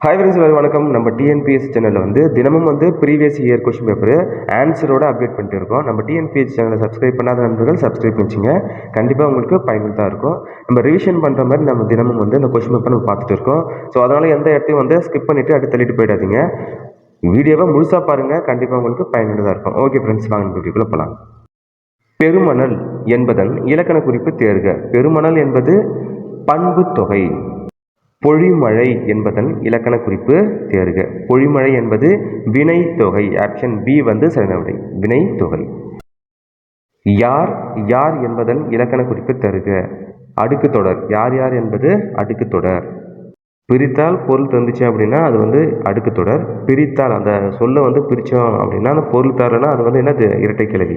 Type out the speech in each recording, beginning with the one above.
Hi friends, வணக்கம். நம்ம TNPS சேனலில் தினமும் ப்ரீவியஸ் இயர் கொஸ்டின் பேப்பர் ஆன்சரோட அப்டேட் பண்ணிட்டு இருக்கோம். நம்ம டிஎன்பிஎஸ் சேனலை சப்ஸ்கிரைப் பண்ணாத நண்பர்கள் சப்ஸ்கிரைப் பண்ணிச்சிங்க. கண்டிப்பாக உங்களுக்கு பயனுள்ளதாக இருக்கும். நம்ம ரிவிஷன் பண்ணுற மாதிரி நம்ம தினமும் இந்த கொஸ்டின் பேப்பர் நம்ம பார்த்துட்டு இருக்கோம். ஸோ அதனால் எந்த இடத்தையும் ஸ்கிப் பண்ணிவிட்டு அடுத்து தள்ளிட்டு போயிடாதீங்க. வீடியோவை முழுசாக பாருங்கள், கண்டிப்பாக உங்களுக்கு பயனுள்ளதாக இருக்கும். ஓகே ஃப்ரெண்ட்ஸ், வாங்க வீடியோக்குள்ளே போகலாம். பெருமணல் என்பதன் இலக்கண குறிப்பு தேர்க. பெருமணல் என்பது பண்பு தொகை. பொழிமழை என்பதன் இலக்கண குறிப்பு தேர்க. பொழிமழை என்பது வினை தொகை. ஆப்ஷன் பி சரியான விடை, வினை தொகை. யார் யார் என்பதன் இலக்கண குறிப்பு தருக. அடுக்கு தொடர். யார் யார் என்பது அடுக்கு தொடர். பிரித்தால் பொருள் தந்துச்சு அப்படின்னா அது அடுக்கு தொடர். பிரித்தால் அந்த சொல்ல பிரித்தோம் அப்படின்னா அந்த பொருள் தரலன்னா அது என்னது இரட்டை கிளவி.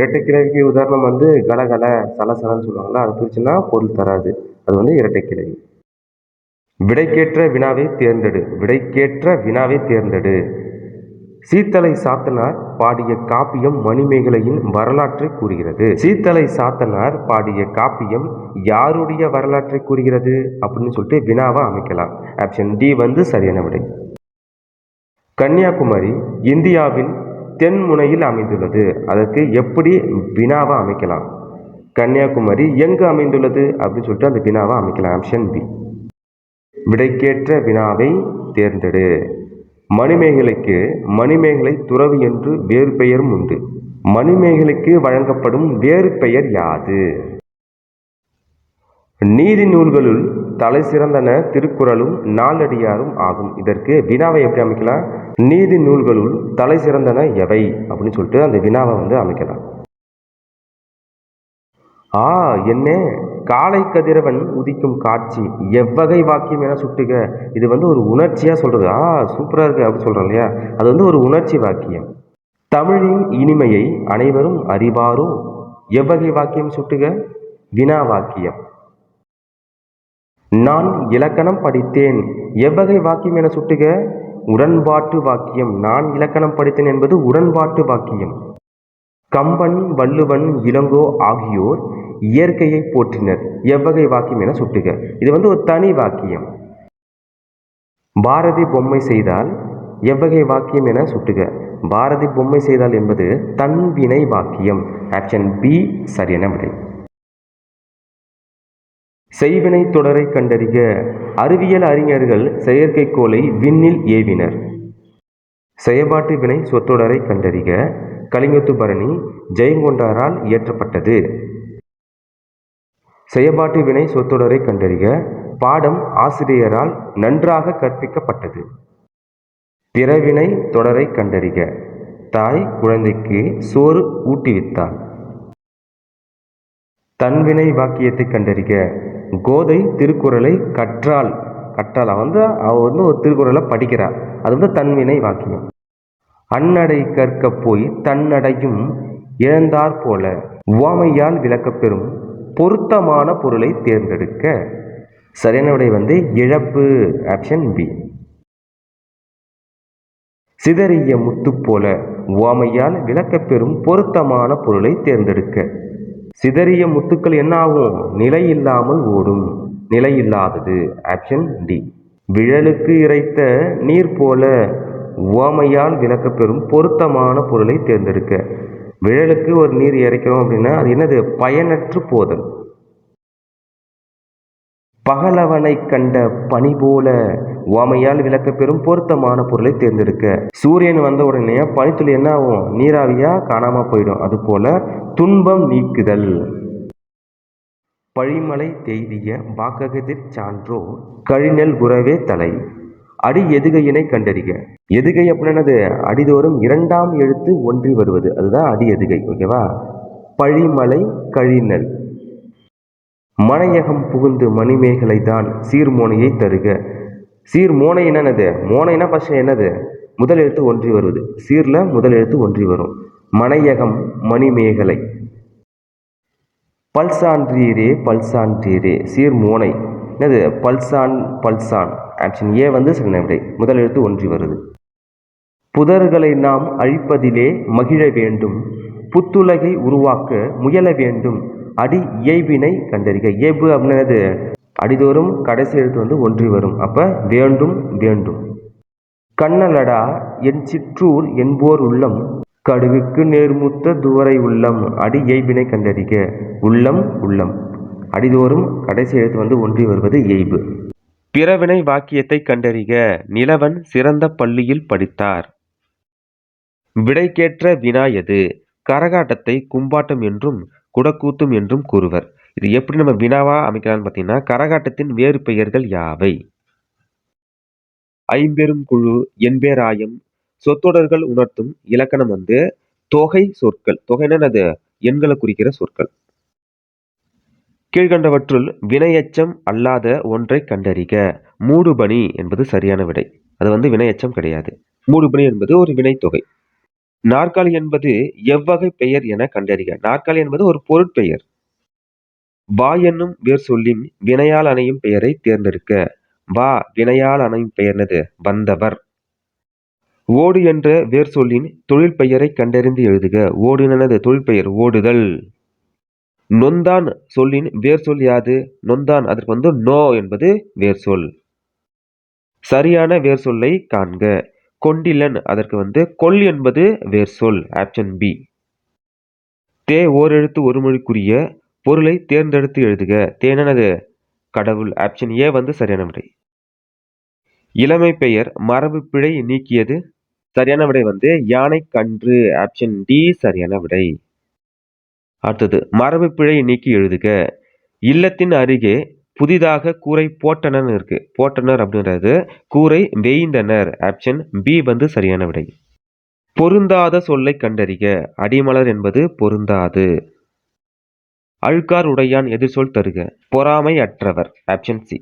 இரட்டை கிளவிக்கு உதாரணம் கலகல சலசலன்னு சொல்லுவாங்களா, அது பிரிச்சுன்னா பொருள் தராது, அது இரட்டை கிளவி. விடைக்கேற்ற வினாவை தேர்ந்தெடு. விடைக்கேற்ற வினாவை தேர்ந்தெடு. சீத்தலை சாத்தனார் பாடிய காப்பியம் மணிமேகலையின் வரலாற்றை கூறுகிறது. சீத்தலை சாத்தனார் பாடிய காப்பியம் யாருடைய வரலாற்றை கூறுகிறது அப்படின்னு சொல்லிட்டு வினாவா அமைக்கலாம். ஆப்ஷன் டி சரியான விடை. கன்னியாகுமரி இந்தியாவின் தென்முனையில் அமைந்துள்ளது. அதற்கு எப்படி வினாவா அமைக்கலாம்? கன்னியாகுமரி எங்கு அமைந்துள்ளது அப்படின்னு சொல்லிட்டு அந்த வினாவா அமைக்கலாம். Option B. விடைக்கேற்ற வினாவை தேர்ந்தெடு. மணிமேகலைக்கு மணிமேகலை துறவு என்று வேறு பெயரும் உண்டு. மணிமேகலைக்கு வழங்கப்படும் வேறு பெயர் யாது? நீதி நூல்களுள் தலை சிறந்தன திருக்குறளும் நாலடியாரும் ஆகும். இதற்கு வினாவை எப்படி அமைக்கலாம்? நீதி நூல்களுள் தலை சிறந்தன எவை அப்படின்னு சொல்லிட்டு அந்த வினாவை அமைக்கலாம். என்ன காலை கதிரவன் உதிக்கும் காட்சி எவ்வகை வாக்கியம் என சுட்டுக. இது ஒரு உணர்ச்சியா சொல்றது. சூப்பரா இருக்கு அப்படி சொல்றோம் இல்லையா, அது ஒரு உணர்ச்சி வாக்கியம். தமிழின் இனிமையை அனைவரும் அறிவாரோ எவ்வகை வாக்கியம் சுட்டுக. வினா வாக்கியம். நான் இலக்கணம் படித்தேன் எவ்வகை வாக்கியம் என சுட்டுக. உடன்பாட்டு வாக்கியம். நான் இலக்கணம் படித்தேன் என்பது உடன்பாட்டு வாக்கியம். கம்பன் வள்ளுவன் இளங்கோ ஆகியோர் இயற்கையை போற்றினர் எவ்வகை வாக்கியம் என சுட்டுக. இது ஒரு தனி வாக்கியம். பாரதி பொம்மை செய்தால் எவ்வகை வாக்கியம் என சுட்டுக. பாரதி பொம்மை செய்தால் என்பது தன்வினை வாக்கியம். ஆப்ஷன் பி சரியான விடை. செய்வினை தொடரை கண்டறிக. அறிவியல் அறிஞர்கள் செயற்கைக்கோளை விண்ணில் ஏவினர். செயற்பாட்டு வினை சொற்றொடரை கண்டறிக. கலிங்கத்து பரணி ஜெயங்கொண்டாரால் இயற்றப்பட்டது. செயற்பாட்டு வினை சொற்றொடரை கண்டறிக. பாடம் ஆசிரியரால் நன்றாக கற்பிக்கப்பட்டது. பிறவினை தொடரை கண்டறிக. தாய் குழந்தைக்கு சோறு ஊட்டிவித்தாள். தன்வினை வாக்கியத்தை கண்டறிக. கோதை திருக்குறளை கற்றாள். அவ ஒரு திருக்குறளை படிக்கிறாள். அது தன்வினை வாக்கியம். அன்னடை கற்க போய் தன்னடையும் இழந்தார் போல உவமையால் விளக்கப்பெறும் பொருத்தமான பொருளை தேர்ந்தெடுக்க. சரியான விடை இழப்பு. Option B. சிதறிய முத்து போல உவமையால் விளக்கப்பெறும் பொருத்தமான பொருளை தேர்ந்தெடுக்க. சிதறிய முத்துக்கள் என்ன ஆகும்? நிலை இல்லாமல் ஓடும். நிலை இல்லாதது. Option D. விழலுக்கு இறைத்த நீர் போல உவமையால் விளக்கப்பெறும் பொருத்தமான பொருளை தேர்ந்தெடுக்க. விழலுக்கு ஒரு நீர் இறைக்கிறோம் அப்படின்னா அது என்னது? பயனற்று போதல். பகலவனை கண்ட பனி போல உவமையால் விளக்கப்பெறும் பொருத்தமான பொருளை தேர்ந்தெடுக்க. சூரியன் வந்த உடனே பனித்துளி என்ன ஆகும்? நீராவியா காணாம போயிடும். அது போல துன்பம் நீக்குதல். பழிமலை தெய்திய வாக்ககதிர் சான்றோ கழிநெல் குறவே தலை. அடி எதுகையினை கண்டறிக. எதுகை அப்படின்னது அடிதோறும் இரண்டாம் எழுத்து ஒன்றி வருவது, அதுதான் அடி எதுகை. ஓகேவா? பழிமலை கழிநெல். மனையகம் புகுந்து மணிமேகலை தான் சீர்மோனையை தருக. சீர்மோனை என்னது? மோனைனா ஃபர்ஸ்ட் என்னது? முதல் எழுத்து ஒன்றி வருவது. சீர்ல முதல் எழுத்து ஒன்றி வரும். மனையகம் மணிமேகலை. பல்சான்றீரே பல்சான்றீரே சீர்மோனை என்னது? பல்சான் பல்சான். ஆப்ஷன் ஏ சரியான விடை. முதல் எழுத்து ஒன்றி வருது. புதர்களை நாம் அழிப்பதிலே மகிழ வேண்டும். புத்துலகை உருவாக்க முயல வேண்டும். அடி இயைபினை கண்டறிக. இயைபு அப்படின்னது அடிதோறும் கடைசி எழுத்து வந்து ஒன்றி வரும். அப்போ வேண்டும் வேண்டும். கண்ணலடா என் சிற்றூர் என்போர் உள்ளம் கடுகுக்கு நேர்முத்த துவரை உள்ளம் அடி எய்பினை கண்டறிக. உள்ளம் உள்ளம். அடிதோறும் கடைசி எழுத்து வந்து ஒன்றி வருவது எய்பு. பிறவினை வாக்கியத்தை கண்டறிக. நிலவன் சிறந்த பள்ளியில் படித்தார். விடைக்கேற்ற வினா எது? கரகாட்டத்தை கும்பாட்டம் என்றும் குடக்கூத்தும் என்றும் கூறுவர். இது எப்படி நம்ம வினாவா அமைக்கலாம்னு பார்த்தீங்கன்னா, கரகாட்டத்தின் வேறு பெயர்கள் யாவை? ஐம்பெருங்குழு, எண்பேராயம், சொற்றொடர்கள் உணர்த்தும் இலக்கணம் வந்து தொகை சொற்கள். தொகைன்னா அது எண்களை குறிக்கிற சொற்கள். கீழ்கண்டவற்றுள் வினையெச்சம் அல்லாத ஒன்றை கண்டறிக. மூடுபனி என்பது சரியான விடை. அது வந்து வினையெச்சம் கிடையாது. மூடுபனி என்பது ஒரு வினைத்தொகை. நாற்காலி என்பது எவ்வகை பெயர் என கண்டறிக. நாற்காலி என்பது ஒரு பொருட்பெயர். வா என்னும் வேர் சொல்லின் வினையால் அணையும் பெயரை தேர்ந்தெடுக்க. வா வினையால் அணையும் பெயர்னது வந்தவர். ஓடு என்ற வேர் சொல்லின் தொழில் பெயரை கண்டறிந்து எழுதுக. ஓடு என்னது தொழிற்பெயர், ஓடுதல். நொந்தான் சொல்லின் வேர் சொல் யாது? நொந்தான், அதற்கு வந்து நோ என்பது வேர் சொல். சரியான வேர் சொல்லை காண்க. கொண்டிலன், அதற்கு வந்து கொல் என்பது வேர் சொல். Option B. தே ஓரெழுத்து ஒரு மொழிக்குரிய பொருளை தேர்ந்தெடுத்து எழுதுக. தேனது கடவுள். ஆப்ஷன் ஏ வந்து சரியான விடை. இளமை பெயர் மரபு பிழை நீக்கியது. சரியான விடை வந்து யானை கன்று. ஆப்ஷன் டி சரியான விடை. அடுத்தது மரபு பிழை நீக்கி எழுதுக. இல்லத்தின் அருகே புதிதாக கூரை போட்டனர் இருக்கு. போட்டனர் அப்படின்றது கூரை வேய்ந்தனர். ஆப்ஷன் பி வந்து சரியான விடை. பொருந்தாத சொல்லை கண்டறிக. அடிமலர் என்பது பொருந்தாது. அழுக்கார் உடையான் எதிர்சொல் தருக. பொறாமை அற்றவர். Option C.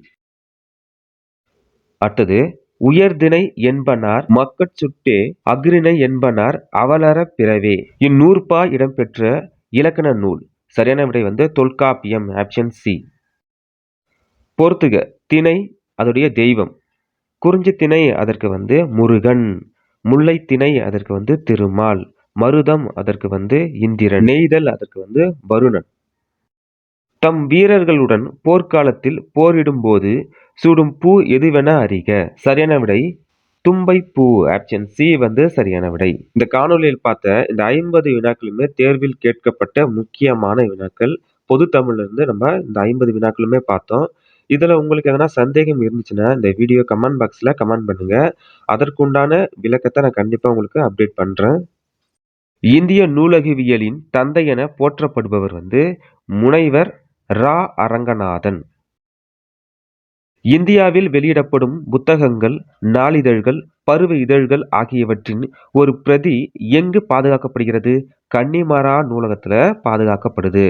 அடுத்தது உயர்திணை என்பனார் மக்கட் சுட்டே அஃறிணை என்பனார் அவலற பிறவே. இந்நூற்பா இடம்பெற்ற இலக்கண நூல். சரியான விடை வந்து தொல்காப்பியம். Option C. பொறுத்துக. திணை அதோடைய தெய்வம். குறிஞ்சி திணை அதற்கு வந்து முருகன். முல்லை திணை அதற்கு வந்து திருமால். மருதம் அதற்கு வந்து இந்திரன். நெய்தல் அதற்கு வந்து வருணன். தம் வீரர்களுடன் போர்க்காலத்தில் போரிடும்போது சூடும் பூ எதுவென அறிக. சரியான விடை தும்பை பூ. ஆப்ஷன் சி வந்து சரியான விடை. இந்த காணொலியில் பார்த்த இந்த 50 வினாக்களுமே தேர்வில் கேட்கப்பட்ட முக்கியமான வினாக்கள். பொது தமிழ்ல இருந்து நம்ம இந்த 50 வினாக்களுமே பார்த்தோம். இதுல உங்களுக்கு எதனா சந்தேகம் இருந்துச்சுன்னா இந்த வீடியோ கமெண்ட் பாக்ஸ்ல கமெண்ட் பண்ணுங்க. அதற்குண்டான விளக்கத்தை நான் கண்டிப்பா உங்களுக்கு அப்டேட் பண்றேன். இந்திய நூலகவியலின் தந்தை என போற்றப்படுபவர் வந்து முனைவர் ரா. அரங்கநாதன். இந்தியாவில் வெளியிடப்படும் புத்தகங்கள், நாளிதழ்கள், பருவ இதழ்கள் ஆகியவற்றின் ஒரு பிரதி எங்கு பாதுகாக்கப்படுகிறது? கன்னிமரா நூலகத்துல பாதுகாக்கப்படுது.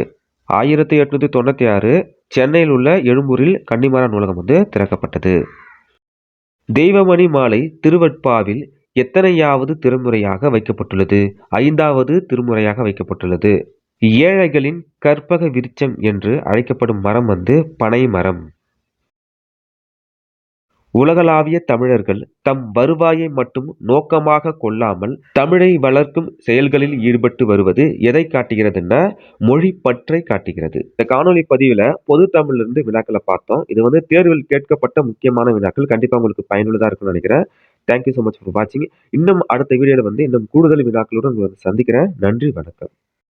1896 சென்னையில் உள்ள எழும்பூரில் கன்னிமரா நூலகம் வந்து திறக்கப்பட்டது. தெய்வமணி மாலை திருவெட்பாவில் எத்தனையாவது திருமுறையாக வைக்கப்பட்டுள்ளது? 5வது திருமுறையாக வைக்கப்பட்டுள்ளது. ஏழைகளின் கற்பக விருட்சம் என்று அழைக்கப்படும் மரம் வந்து பனை மரம். உலகளாவிய தமிழர்கள் தம் வருவாயை மட்டும் நோக்கமாக கொள்ளாமல் தமிழை வளர்க்கும் செயல்களில் ஈடுபட்டு வருவது எதை காட்டுகிறதுன்னா மொழி பற்றை காட்டுகிறது. இந்த காணொலி பதிவுல பொது தமிழ்ல இருந்து வினாக்களை பார்த்தோம். இது வந்து தேர்வில் கேட்கப்பட்ட முக்கியமான வினாக்கள். கண்டிப்பா உங்களுக்கு பயனுள்ளதா இருக்கும்னு நினைக்கிறேன். தேங்க்யூ ஸோ மச் ஃபார் வாட்சிங். இன்னும் அடுத்த வீடியோல வந்து இன்னும் கூடுதல் வினாக்களுடன் உங்களை சந்திக்கிறேன். நன்றி, வணக்கம்.